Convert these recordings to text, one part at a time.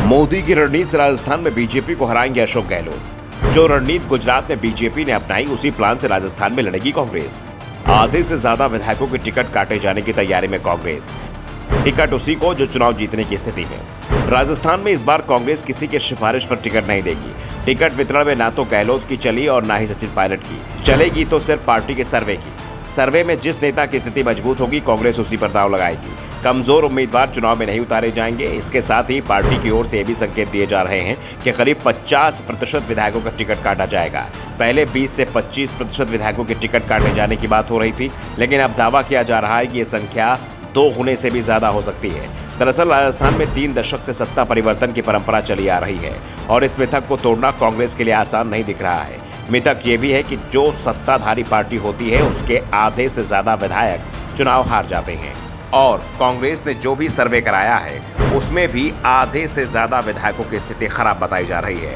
मोदी की रणनीति से राजस्थान में बीजेपी को हराएंगे अशोक गहलोत। जो रणनीति गुजरात में बीजेपी ने अपनाई, उसी प्लान से राजस्थान में लड़ेगी कांग्रेस। आधे से ज्यादा विधायकों के टिकट काटे जाने की तैयारी में कांग्रेस। टिकट उसी को जो चुनाव जीतने की स्थिति में। राजस्थान में इस बार कांग्रेस किसी के सिफारिश पर टिकट नहीं देगी। टिकट वितरण में ना तो गहलोत की चली और ना ही सचिन पायलट की चलेगी, तो सिर्फ पार्टी के सर्वे की। सर्वे में जिस नेता की स्थिति मजबूत होगी, कांग्रेस उसी पर दांव लगाएगी। कमजोर उम्मीदवार चुनाव में नहीं उतारे जाएंगे। इसके साथ ही पार्टी की ओर से ये भी संकेत दिए जा रहे हैं कि करीब 50% विधायकों का टिकट काटा जाएगा। पहले 20 से 25% विधायकों के टिकट काटे जाने की बात हो रही थी, लेकिन अब दावा किया जा रहा है कि ये संख्या 2 होने से भी ज्यादा हो सकती है। दरअसल राजस्थान में 3 दशक से सत्ता परिवर्तन की परंपरा चली आ रही है और इस मिथक को तोड़ना कांग्रेस के लिए आसान नहीं दिख रहा है। मिथक ये भी है कि जो सत्ताधारी पार्टी होती है, उसके आधे से ज्यादा विधायक चुनाव हार जाते हैं और कांग्रेस ने जो भी सर्वे कराया है, उसमें भी आधे से ज्यादा विधायकों की स्थिति खराब बताई जा रही है।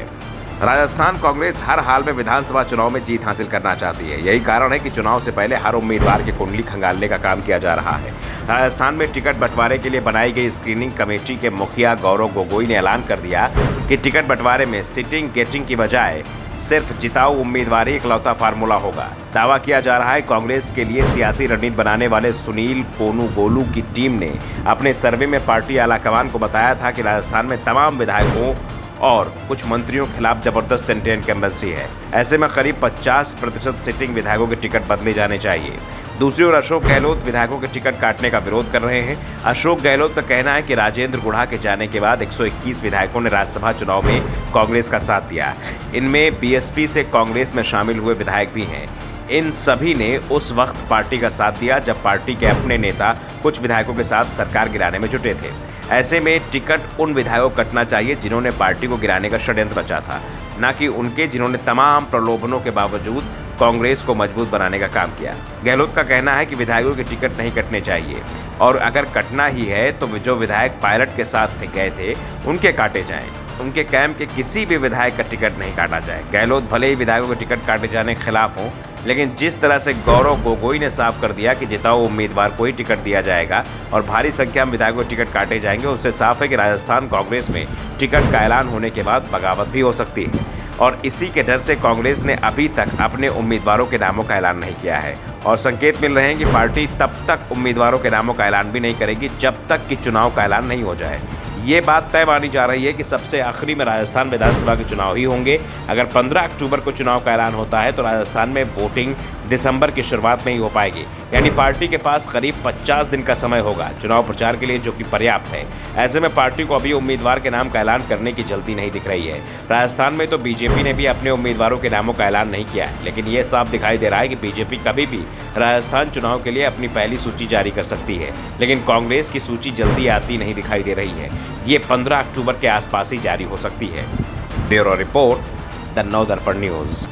राजस्थान कांग्रेस हर हाल में विधानसभा चुनाव में जीत हासिल करना चाहती है। यही कारण है कि चुनाव से पहले हर उम्मीदवार की कुंडली खंगालने का काम किया जा रहा है। राजस्थान में टिकट बंटवारे के लिए बनाई गई स्क्रीनिंग कमेटी के मुखिया गौरव गोगोई ने ऐलान कर दिया कि टिकट बंटवारे में सिटिंग गेटिंग की बजाय सिर्फ जिताऊ उम्मीदवार इकलौता फार्मूला होगा। दावा किया जा रहा है कांग्रेस के लिए सियासी रणनीति बनाने वाले सुनील कोनुगोलू की टीम ने अपने सर्वे में पार्टी आलाकमान को बताया था कि राजस्थान में तमाम विधायकों और कुछ मंत्रियों के खिलाफ जबरदस्त इनकम्बेंसी है। ऐसे में करीब 50% सिटिंग विधायकों के टिकट बदले जाने चाहिए। दूसरी ओर अशोक गहलोत विधायकों के टिकट काटने का विरोध कर रहे हैं। अशोक गहलोत का कहना है कि राजेंद्र गुढ़ा के जाने के बाद 121 विधायकों ने राज्यसभा चुनाव में कांग्रेस का साथ दिया। इनमें बीएसपी से कांग्रेस में शामिल हुए विधायक भी हैं। इन सभी ने उस वक्त पार्टी का साथ दिया जब पार्टी के अपने नेता कुछ विधायकों के साथ सरकार गिराने में जुटे थे। ऐसे में टिकट उन विधायकों को कटना चाहिए जिन्होंने पार्टी को गिराने का षड्यंत्र रचा था, न कि उनके जिन्होंने तमाम प्रलोभनों के बावजूद कांग्रेस को मजबूत बनाने का काम किया। गहलोत का कहना है कि विधायकों के टिकट नहीं कटने चाहिए और अगर कटना ही है तो जो विधायक पायलट के साथ गए थे, उनके काटे जाएं। उनके कैंप के किसी भी विधायक का टिकट नहीं काटा जाए। गहलोत भले ही विधायकों के टिकट काटे जाने के खिलाफ हों, लेकिन जिस तरह से गौरव गोगोई ने साफ कर दिया कि जिताऊ उम्मीदवार को ही टिकट दिया जाएगा और भारी संख्या में विधायकों के टिकट काटे जाएंगे, उससे साफ है कि राजस्थान कांग्रेस में टिकट का ऐलान होने के बाद बगावत भी हो सकती है। और इसी के डर से कांग्रेस ने अभी तक अपने उम्मीदवारों के नामों का ऐलान नहीं किया है और संकेत मिल रहे हैं कि पार्टी तब तक उम्मीदवारों के नामों का ऐलान भी नहीं करेगी जब तक कि चुनाव का ऐलान नहीं हो जाए। ये बात तय मानी जा रही है कि सबसे आखिरी में राजस्थान विधानसभा के चुनाव ही होंगे। अगर 15 अक्टूबर को चुनाव का ऐलान होता है तो राजस्थान में वोटिंग दिसंबर की शुरुआत में ही हो पाएगी। यानी पार्टी के पास करीब 50 दिन का समय होगा चुनाव प्रचार के लिए, जो कि पर्याप्त है। ऐसे में पार्टी को अभी उम्मीदवार के नाम का ऐलान करने की जल्दी नहीं दिख रही है। राजस्थान में तो बीजेपी ने भी अपने उम्मीदवारों के नामों का ऐलान नहीं किया है, लेकिन ये साफ दिखाई दे रहा है कि बीजेपी कभी भी राजस्थान चुनाव के लिए अपनी पहली सूची जारी कर सकती है, लेकिन कांग्रेस की सूची जल्दी आती नहीं दिखाई दे रही है। ये 15 अक्टूबर के आसपास ही जारी हो सकती है। Bureau report, the Navdarpan news.